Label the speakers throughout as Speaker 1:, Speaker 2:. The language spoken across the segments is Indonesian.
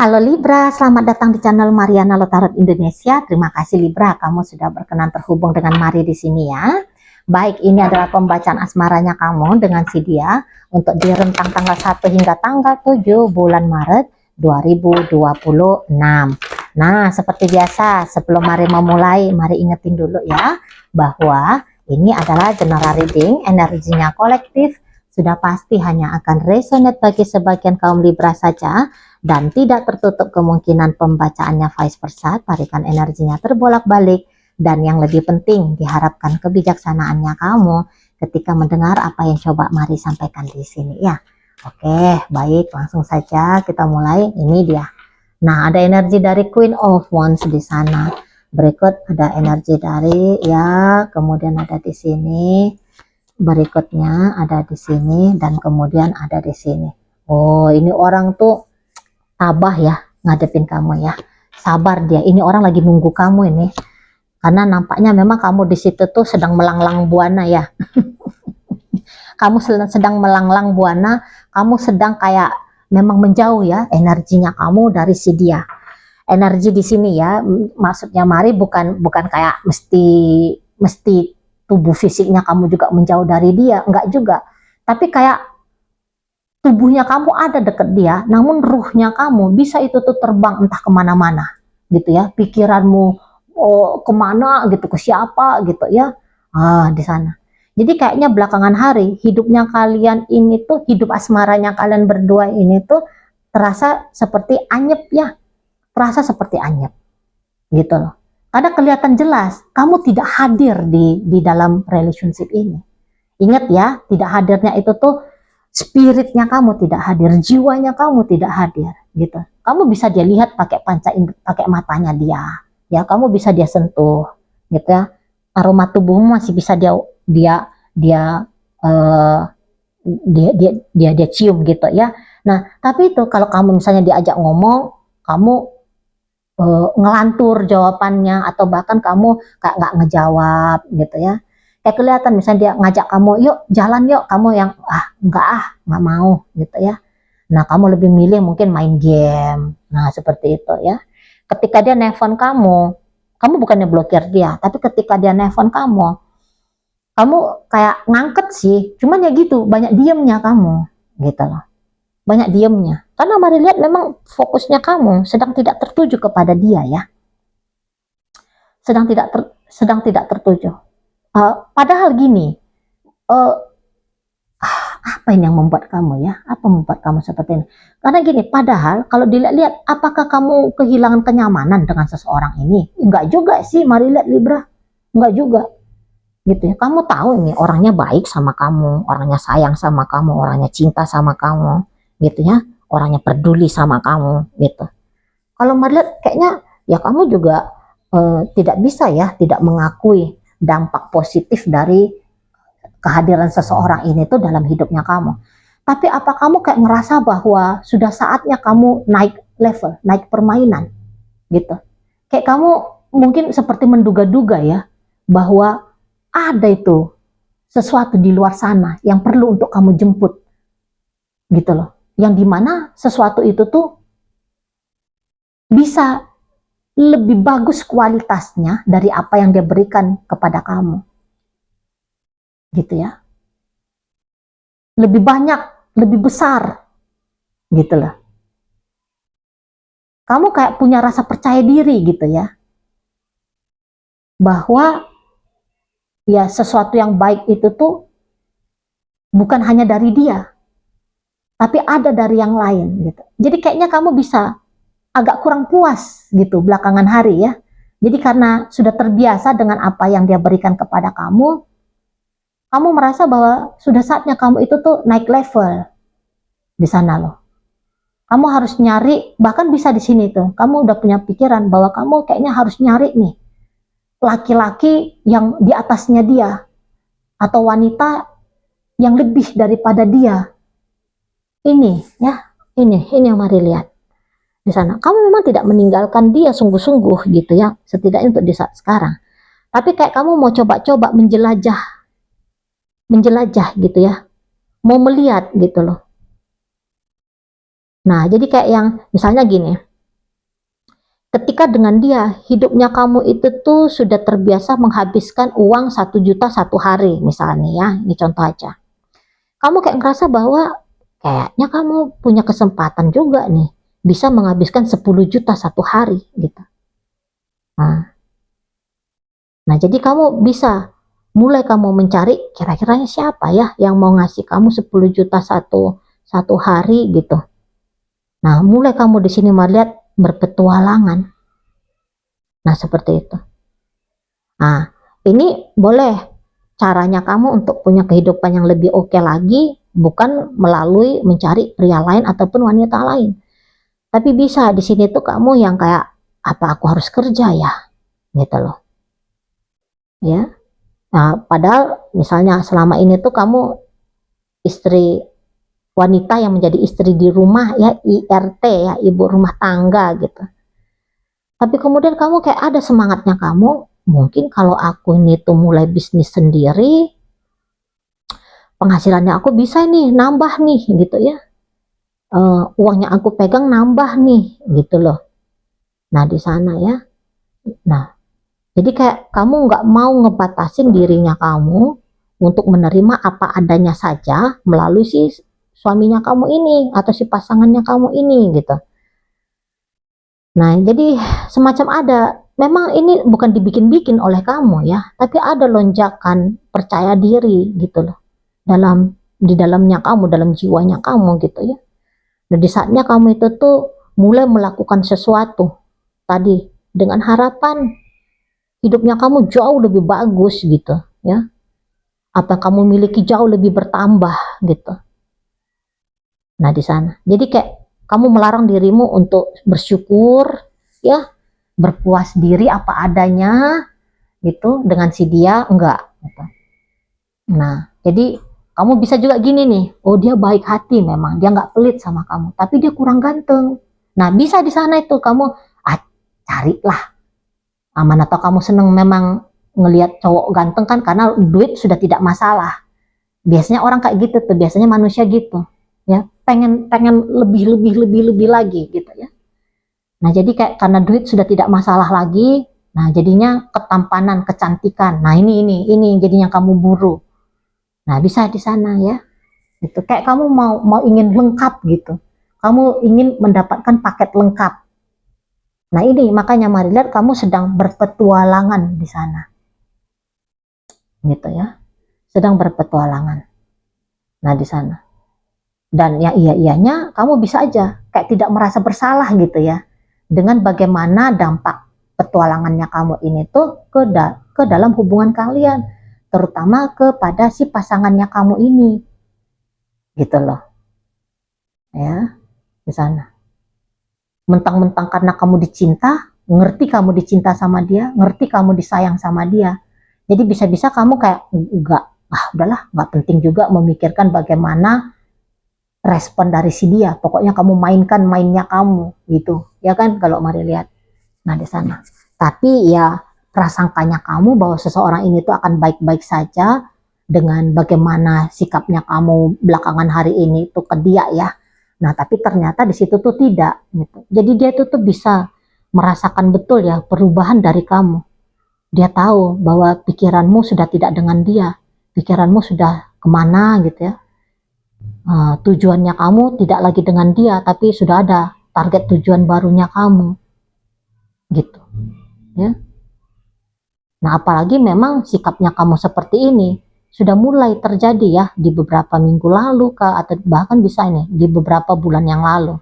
Speaker 1: Halo Libra, selamat datang di channel Mariana Lotarot Indonesia. Terima kasih Libra, kamu sudah berkenan terhubung dengan Mari di sini ya. Baik, ini adalah pembacaan asmaranya kamu dengan si dia untuk di rentang tanggal 1 hingga tanggal 7 bulan Maret 2026. Nah, seperti biasa, sebelum Mari memulai, Mari ingetin dulu ya bahwa ini adalah general reading, energinya kolektif, sudah pasti hanya akan resonate bagi sebagian kaum Libra saja dan tidak tertutup kemungkinan pembacaannya vice versa. Tarikan energinya terbolak-balik dan yang lebih penting diharapkan kebijaksanaannya kamu ketika mendengar apa yang coba Mari sampaikan di sini ya. Oke, baik, langsung saja kita mulai. Ini dia. Nah, ada energi dari Queen of Wands di sana. Berikut ada energi dari ya, kemudian ada di sini. Berikutnya ada di sini dan kemudian ada di sini. Oh, ini orang tuh tabah ya ngadepin kamu ya. Sabar dia. Ini orang lagi nunggu kamu ini. Karena nampaknya memang kamu di situ tuh sedang melanglang buana ya. Kamu sedang melanglang buana, kamu sedang kayak memang menjauh ya energinya kamu dari si dia. Energi di sini ya, maksudnya Mari bukan kayak mesti tubuh fisiknya kamu juga menjauh dari dia, enggak juga. Tapi kayak tubuhnya kamu ada deket dia, namun ruhnya kamu bisa itu tuh terbang entah kemana-mana, gitu ya. Pikiranmu kemana gitu, ke siapa gitu ya, di sana. Jadi kayaknya belakangan hari hidupnya kalian ini tuh, hidup asmaranya kalian berdua ini tuh terasa seperti anyep ya, terasa seperti anyep, gitu loh. Karena kelihatan jelas kamu tidak hadir di dalam relationship ini. Ingat ya, tidak hadirnya itu tuh spiritnya kamu tidak hadir, jiwanya kamu tidak hadir, gitu. Kamu bisa dia lihat pakai panca indera, pakai matanya dia, ya. Kamu bisa dia sentuh, gitu ya. Aroma tubuhmu masih bisa dia cium gitu ya. Nah, tapi itu kalau kamu misalnya diajak ngomong, kamu ngelantur jawabannya atau bahkan kamu kayak nggak ngejawab gitu ya. Kayak kelihatan misalnya dia ngajak kamu, yuk jalan yuk, kamu yang nggak mau gitu ya. Nah, kamu lebih milih mungkin main game. Nah, seperti itu ya. Ketika dia nelfon kamu bukannya blokir dia, tapi ketika dia nelfon kamu kayak ngangket sih, cuman ya gitu, banyak diemnya kamu gitu loh. Banyak diemnya. Karena Mari lihat memang fokusnya kamu sedang tidak tertuju kepada dia ya. Sedang tidak tertuju. Padahal gini, apa ini yang membuat kamu ya? Apa membuat kamu seperti ini? Karena gini, padahal kalau dilihat-lihat, apakah kamu kehilangan kenyamanan dengan seseorang ini? Enggak juga sih, Mari lihat Libra. Enggak juga. Gitu ya. Kamu tahu ini orangnya baik sama kamu, orangnya sayang sama kamu, orangnya cinta sama kamu, gitu ya. Orangnya peduli sama kamu, gitu. Kalau Mari lihat kayaknya ya kamu juga tidak bisa ya tidak mengakui dampak positif dari kehadiran seseorang ini tuh dalam hidupnya kamu. Tapi apa kamu kayak ngerasa bahwa sudah saatnya kamu naik level, naik permainan gitu. Kayak kamu mungkin seperti menduga-duga ya bahwa ada itu sesuatu di luar sana yang perlu untuk kamu jemput gitu loh. Yang dimana sesuatu itu tuh bisa lebih bagus kualitasnya dari apa yang dia berikan kepada kamu. Gitu ya. Lebih banyak, lebih besar. Gitu loh. Kamu kayak punya rasa percaya diri gitu ya. Bahwa ya sesuatu yang baik itu tuh bukan hanya dari dia, tapi ada dari yang lain gitu. Jadi kayaknya kamu bisa agak kurang puas gitu belakangan hari ya. Jadi karena sudah terbiasa dengan apa yang dia berikan kepada kamu merasa bahwa sudah saatnya kamu itu tuh naik level di sana loh. Kamu harus nyari, bahkan bisa di sini tuh, kamu udah punya pikiran bahwa kamu kayaknya harus nyari nih laki-laki yang di atasnya dia atau wanita yang lebih daripada dia. Ini ya, ini yang Mari lihat di sana. Kamu memang tidak meninggalkan dia sungguh-sungguh gitu ya, setidaknya untuk di saat sekarang. Tapi kayak kamu mau coba-coba menjelajah gitu ya, mau melihat gitu loh. Nah, jadi kayak yang misalnya gini, ketika dengan dia hidupnya kamu itu tuh sudah terbiasa menghabiskan uang 1 juta satu hari misalnya ya, ini contoh aja. Kamu kayak ngerasa bahwa kayaknya kamu punya kesempatan juga nih bisa menghabiskan 10 juta satu hari gitu. Nah, jadi kamu bisa mulai kamu mencari kira-kiranya siapa ya yang mau ngasih kamu 10 juta satu hari gitu. Nah, mulai kamu di sini melihat berpetualangan. Nah, seperti itu. Nah, ini boleh caranya kamu untuk punya kehidupan yang lebih oke lagi, bukan melalui mencari pria lain ataupun wanita lain. Tapi bisa di sini tuh kamu yang kayak, apa aku harus kerja ya? Gitu loh. Ya. Nah, padahal misalnya selama ini tuh kamu istri wanita yang menjadi istri di rumah ya, IRT ya, ibu rumah tangga gitu. Tapi kemudian kamu kayak ada semangatnya kamu, mungkin kalau aku ini tuh mulai bisnis sendiri, penghasilannya aku bisa nih nambah nih gitu ya. Uangnya aku pegang nambah nih gitu loh. Nah di sana ya. Nah jadi kayak kamu nggak mau ngebatasin dirinya kamu untuk menerima apa adanya saja melalui si suaminya kamu ini atau si pasangannya kamu ini gitu. Nah, jadi semacam ada, memang ini bukan dibikin-bikin oleh kamu ya, tapi ada lonjakan percaya diri gitu loh, di dalamnya kamu, dalam jiwanya kamu gitu ya. Dan di saatnya kamu itu tuh mulai melakukan sesuatu tadi dengan harapan hidupnya kamu jauh lebih bagus gitu ya. Apa kamu miliki jauh lebih bertambah gitu. Nah, di sana. Jadi kayak kamu melarang dirimu untuk bersyukur ya, berpuas diri apa adanya gitu dengan si dia enggak gitu. Nah, jadi kamu bisa juga gini nih, oh dia baik hati memang, dia nggak pelit sama kamu, tapi dia kurang ganteng. Nah, bisa di sana itu kamu carilah aman, atau kamu seneng memang ngelihat cowok ganteng kan karena duit sudah tidak masalah. Biasanya orang kayak gitu tuh, biasanya manusia gitu ya, pengen lebih lagi gitu ya. Nah, jadi kayak karena duit sudah tidak masalah lagi, nah jadinya ketampanan, kecantikan. Nah, ini jadinya kamu buru. Nah, bisa di sana ya. Itu kayak kamu mau ingin lengkap gitu. Kamu ingin mendapatkan paket lengkap. Nah, ini makanya mari lihat kamu sedang berpetualangan di sana. Gitu ya. Sedang berpetualangan. Nah, di sana. Dan ya iya-iyanya kamu bisa aja kayak tidak merasa bersalah gitu ya. Dengan bagaimana dampak petualangannya kamu ini tuh ke dalam hubungan kalian, terutama kepada si pasangannya kamu ini. Gitu loh. Ya, di sana. Mentang-mentang karena kamu dicinta, ngerti kamu dicinta sama dia, ngerti kamu disayang sama dia. Jadi bisa-bisa kamu kayak enggak, udahlah, nggak penting juga memikirkan bagaimana respon dari si dia, pokoknya kamu mainkan mainnya kamu gitu ya kan, kalau mari lihat. Nah di sana, tapi ya prasangkanya kamu bahwa seseorang ini tuh akan baik-baik saja dengan bagaimana sikapnya kamu belakangan hari ini tuh ke dia ya. Nah tapi ternyata di situ tuh tidak gitu. Jadi dia tuh bisa merasakan betul ya perubahan dari kamu. Dia tahu bahwa pikiranmu sudah tidak dengan dia, pikiranmu sudah kemana gitu ya. Tujuannya kamu tidak lagi dengan dia, tapi sudah ada target tujuan barunya kamu gitu ya. Nah apalagi memang sikapnya kamu seperti ini sudah mulai terjadi ya di beberapa minggu lalu atau bahkan bisa ini di beberapa bulan yang lalu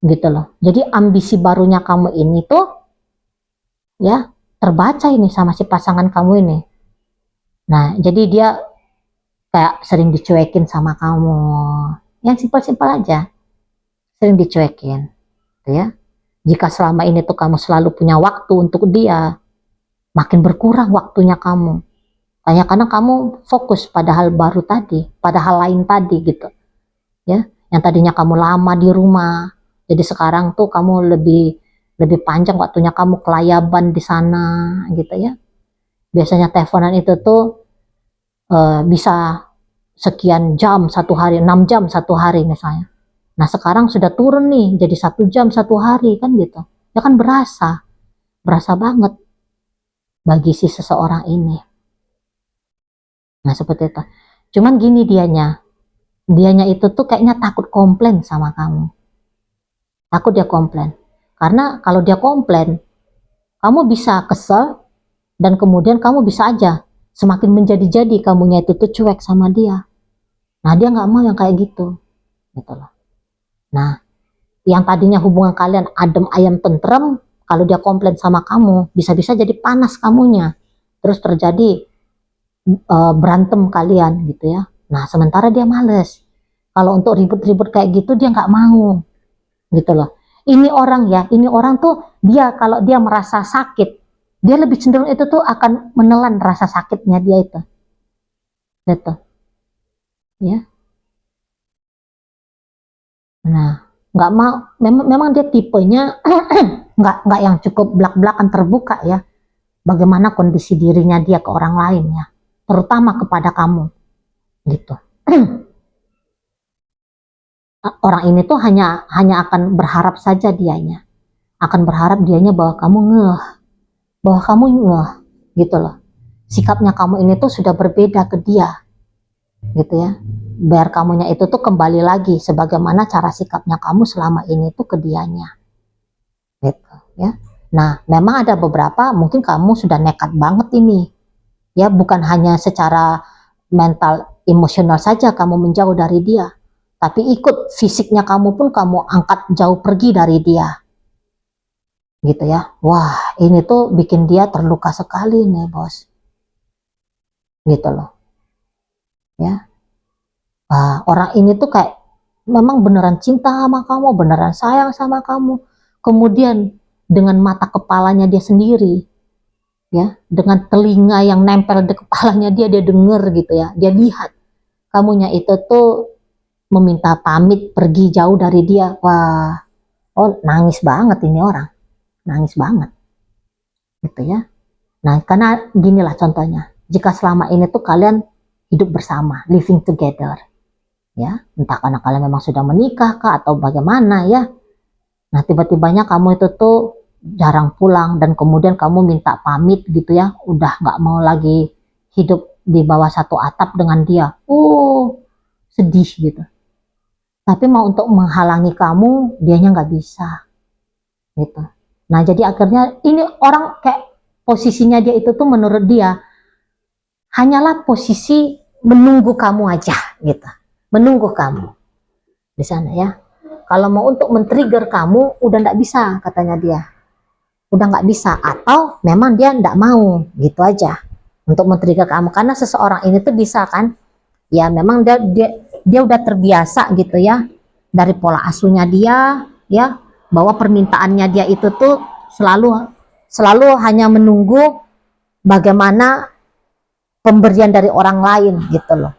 Speaker 1: gitu loh. Jadi ambisi barunya kamu ini tuh ya terbaca ini sama si pasangan kamu ini. Nah jadi dia kayak sering dicuekin sama kamu, yang simpel-simpel aja, sering dicuekin gitu ya. Jika selama ini tuh kamu selalu punya waktu untuk dia, makin berkurang waktunya kamu. Hanya karena kamu fokus pada hal baru tadi, pada hal lain tadi gitu. Ya, yang tadinya kamu lama di rumah, jadi sekarang tuh kamu lebih panjang waktunya kamu kelayaban di sana gitu ya. Biasanya teleponan itu tuh bisa sekian jam satu hari, 6 jam satu hari misalnya. Nah sekarang sudah turun nih jadi 1 jam satu hari kan gitu. ya kan berasa banget bagi si seseorang ini. Nah seperti itu. Cuman gini dianya itu tuh kayaknya takut komplain sama kamu. Takut dia komplain. Karena kalau dia komplain, kamu bisa kesel dan kemudian kamu bisa aja semakin menjadi-jadi kamunya itu tuh cuek sama dia. Nah dia nggak mau yang kayak gitu loh. Nah yang tadinya hubungan kalian adem ayam tentrem, kalau dia komplain sama kamu bisa-bisa jadi panas kamunya, terus terjadi berantem kalian gitu ya. Nah sementara dia males, kalau untuk ribut-ribut kayak gitu dia nggak mau gitu loh. Ini orang tuh dia kalau dia merasa sakit, dia lebih cenderung itu tuh akan menelan rasa sakitnya dia itu gitu ya. Nah nggak mau, memang dia tipenya nggak yang cukup belak-belakan terbuka ya, bagaimana kondisi dirinya dia ke orang lain ya, terutama kepada kamu gitu. Orang ini tuh hanya akan berharap saja dianya bahwa kamu ngeh gitu loh. Sikapnya kamu ini tuh sudah berbeda ke dia gitu ya. Biar kamunya itu tuh kembali lagi sebagaimana cara sikapnya kamu selama ini tuh ke dianya gitu ya. Nah memang ada beberapa mungkin kamu sudah nekat banget ini ya, bukan hanya secara mental emosional saja kamu menjauh dari dia, tapi ikut fisiknya kamu pun kamu angkat jauh pergi dari dia gitu ya. Wah ini tuh bikin dia terluka sekali nih bos gitu loh ya. Orang ini tuh kayak memang beneran cinta sama kamu, beneran sayang sama kamu, kemudian dengan mata kepalanya dia sendiri ya, dengan telinga yang nempel di kepalanya dia denger gitu ya, dia lihat kamunya itu tuh meminta pamit pergi jauh dari dia. Wah, oh nangis banget ini orang, nangis banget gitu ya. Nah karena ginilah contohnya, jika selama ini tuh kalian hidup bersama, living together ya, entah karena kalian memang sudah menikah kah atau bagaimana ya. Nah tiba-tibanya kamu itu tuh jarang pulang dan kemudian kamu minta pamit gitu ya, udah nggak mau lagi hidup di bawah satu atap dengan dia. Sedih gitu. Tapi mau untuk menghalangi kamu, dianya nggak bisa gitu. Nah jadi akhirnya ini orang kayak posisinya dia itu tuh menurut dia hanyalah posisi menunggu kamu aja gitu, menunggu kamu di sana ya. Kalau mau untuk men-trigger kamu udah nggak bisa katanya dia, udah nggak bisa, atau memang dia nggak mau gitu aja untuk men-trigger kamu, karena seseorang ini tuh bisa kan ya, memang dia udah terbiasa gitu ya dari pola asuhnya dia ya, bahwa permintaannya dia itu tuh selalu hanya menunggu bagaimana pemberian dari orang lain gitu loh.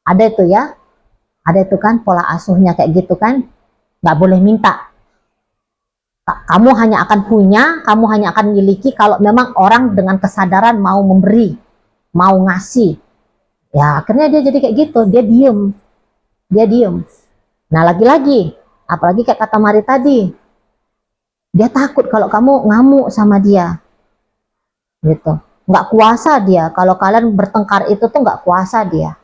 Speaker 1: Ada itu ya, ada itu kan pola asuhnya kayak gitu kan, nggak boleh minta. Kamu hanya akan punya, kamu hanya akan miliki kalau memang orang dengan kesadaran mau memberi, mau ngasih. Ya akhirnya dia jadi kayak gitu, dia diem. Nah lagi-lagi, apalagi kayak kata Mari tadi, dia takut kalau kamu ngamuk sama dia, gitu. Nggak kuasa dia, kalau kalian bertengkar itu tuh nggak kuasa dia.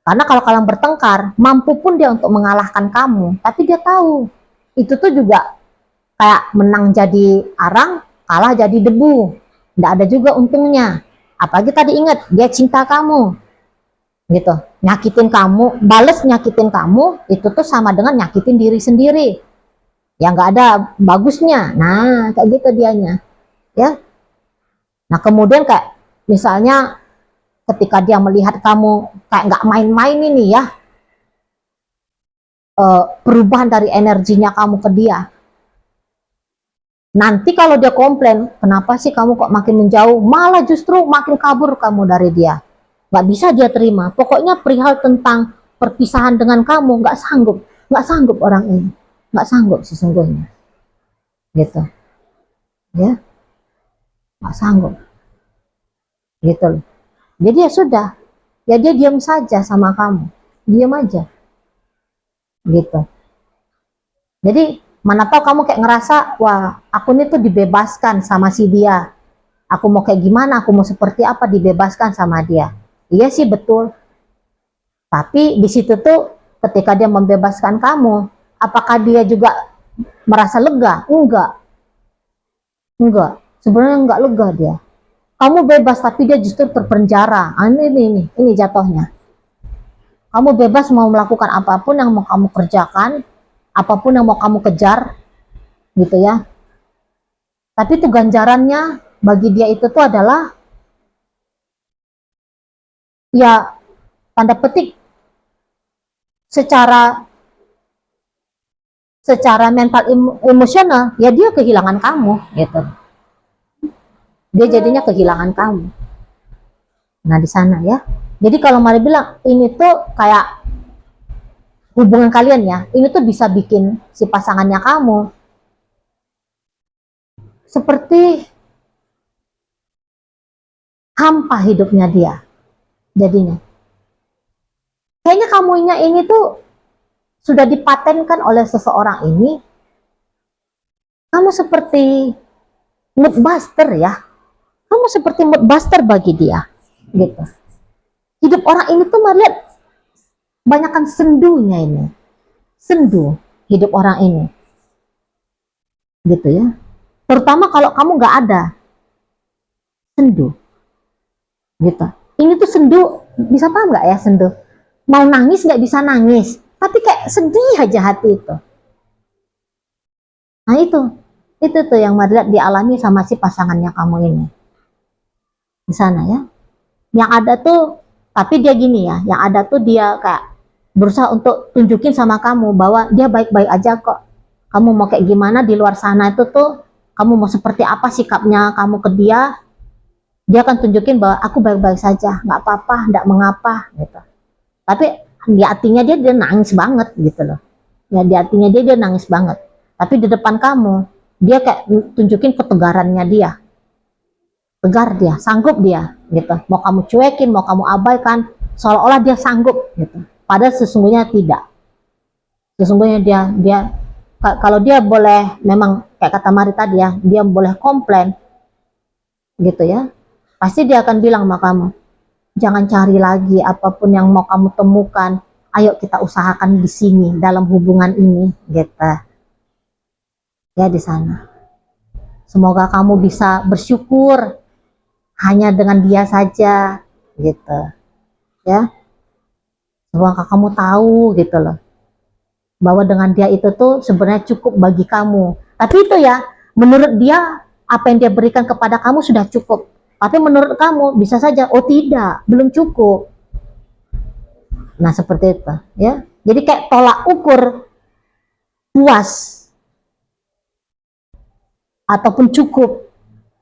Speaker 1: Karena kalau kalian bertengkar, mampu pun dia untuk mengalahkan kamu, tapi dia tahu itu tuh juga kayak menang jadi arang, kalah jadi debu. Nggak ada juga untungnya. Apalagi tadi ingat, dia cinta kamu, gitu. Nyakitin kamu, bales nyakitin kamu, itu tuh sama dengan nyakitin diri sendiri. Ya nggak ada bagusnya. Nah, kayak gitu dianya. Ya. Nah, kemudian kayak misalnya ketika dia melihat kamu kayak nggak main-main ini ya, perubahan dari energinya kamu ke dia. Nanti kalau dia komplain, kenapa sih kamu kok makin menjauh, malah justru makin kabur kamu dari dia. Nggak bisa dia terima. Pokoknya perihal tentang perpisahan dengan kamu, nggak sanggup orang ini, nggak sanggup sesungguhnya, gitu, ya, nggak sanggup, gitu loh. Jadi ya sudah, ya dia diam saja sama kamu, diam aja, gitu. Jadi Mana tahu kamu kayak ngerasa, wah aku ini tuh dibebaskan sama si dia. Aku mau kayak gimana, aku mau seperti apa, dibebaskan sama dia. Iya sih betul. Tapi di situ tuh ketika dia membebaskan kamu, apakah dia juga merasa lega? Enggak. Enggak. Sebenarnya enggak lega dia. Kamu bebas tapi dia justru terpenjara. Ini jatuhnya. Kamu bebas mau melakukan apapun yang mau kamu kerjakan, apapun yang mau kamu kejar, gitu ya. Tapi itu ganjarannya bagi dia itu tuh adalah, ya tanda petik, secara mental emosional, ya dia kehilangan kamu, gitu. Dia jadinya kehilangan kamu. Nah di sana ya. Jadi kalau Mari bilang ini tuh kayak hubungan kalian ya, ini tuh bisa bikin si pasangannya kamu seperti hampa hidupnya dia. Jadinya kayaknya kamunya ini tuh sudah dipatenkan oleh seseorang ini, kamu seperti mood buster ya. Kamu seperti mood buster bagi dia, gitu. Hidup orang ini tuh Mari lihat banyakkan sendunya ini. Sendu hidup orang ini. Gitu ya. Terutama kalau kamu nggak ada. Sendu. Gitu. Ini tuh sendu, bisa paham nggak ya sendu? Mau nangis nggak bisa nangis. Tapi kayak sedih aja hati itu. Nah itu tuh yang Mari lihat dialami sama si pasangannya kamu ini. Di sana ya. Yang ada tuh, tapi dia gini ya, yang ada tuh dia kayak berusaha untuk tunjukin sama kamu bahwa dia baik-baik aja kok. Kamu mau kayak gimana di luar sana itu tuh, kamu mau seperti apa sikapnya kamu ke dia, dia akan tunjukin bahwa aku baik-baik saja, nggak apa-apa, nggak mengapa gitu. Tapi di hatinya dia nangis banget gitu loh. Ya di hatinya dia nangis banget. Tapi di depan kamu, dia kayak tunjukin ketegarannya dia. Tegar dia, sanggup dia gitu. Mau kamu cuekin, mau kamu abaikan, seolah-olah dia sanggup gitu. Padahal sesungguhnya tidak. Sesungguhnya dia kalau dia boleh, memang kayak kata Mari tadi ya, dia boleh komplain gitu ya. Pasti dia akan bilang sama kamu, jangan cari lagi apapun yang mau kamu temukan. Ayo kita usahakan di sini dalam hubungan ini gitu. Ya di sana. Semoga kamu bisa bersyukur hanya dengan dia saja gitu ya. Semoga kamu tahu gitu loh bahwa dengan dia itu tuh sebenarnya cukup bagi kamu. Tapi itu ya menurut dia, apa yang dia berikan kepada kamu sudah cukup. Tapi menurut kamu bisa saja oh tidak, belum cukup. Nah seperti itu ya. Jadi kayak tolak ukur puas ataupun cukup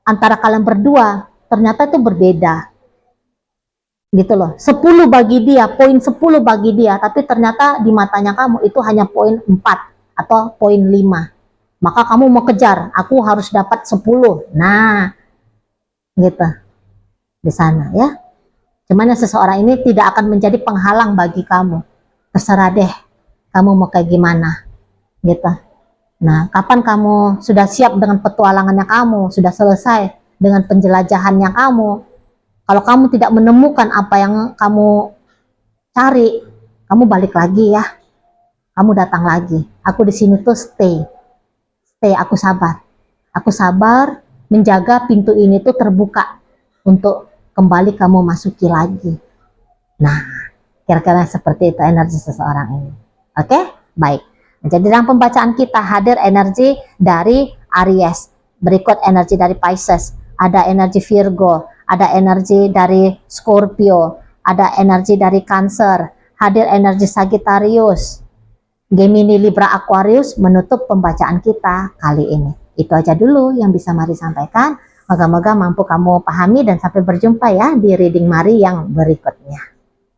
Speaker 1: antara kalian berdua ternyata itu berbeda gitu loh. 10 bagi dia, poin 10 bagi dia, tapi ternyata di matanya kamu itu hanya poin 4 atau poin 5. Maka kamu mau kejar, aku harus dapat 10. Nah gitu di sana ya. Cuman seseorang ini tidak akan menjadi penghalang bagi kamu. Terserah deh kamu mau kayak gimana gitu. Nah kapan kamu sudah siap dengan petualangannya, kamu sudah selesai dengan penjelajahannya kamu, kalau kamu tidak menemukan apa yang kamu cari, kamu balik lagi ya, kamu datang lagi. Aku di sini tuh stay, aku sabar menjaga pintu ini tuh terbuka untuk kembali kamu masuki lagi. Nah kira-kira seperti itu energi seseorang ini. Oke, baik. Jadi dalam pembacaan kita hadir energi dari Aries, berikut energi dari Pisces, ada energi Virgo, ada energi dari Scorpio, ada energi dari Cancer, hadir energi Sagittarius, Gemini, Libra, Aquarius menutup pembacaan kita kali ini. Itu aja dulu yang bisa Mari sampaikan. Moga-moga mampu kamu pahami dan sampai berjumpa ya di reading Mari yang berikutnya.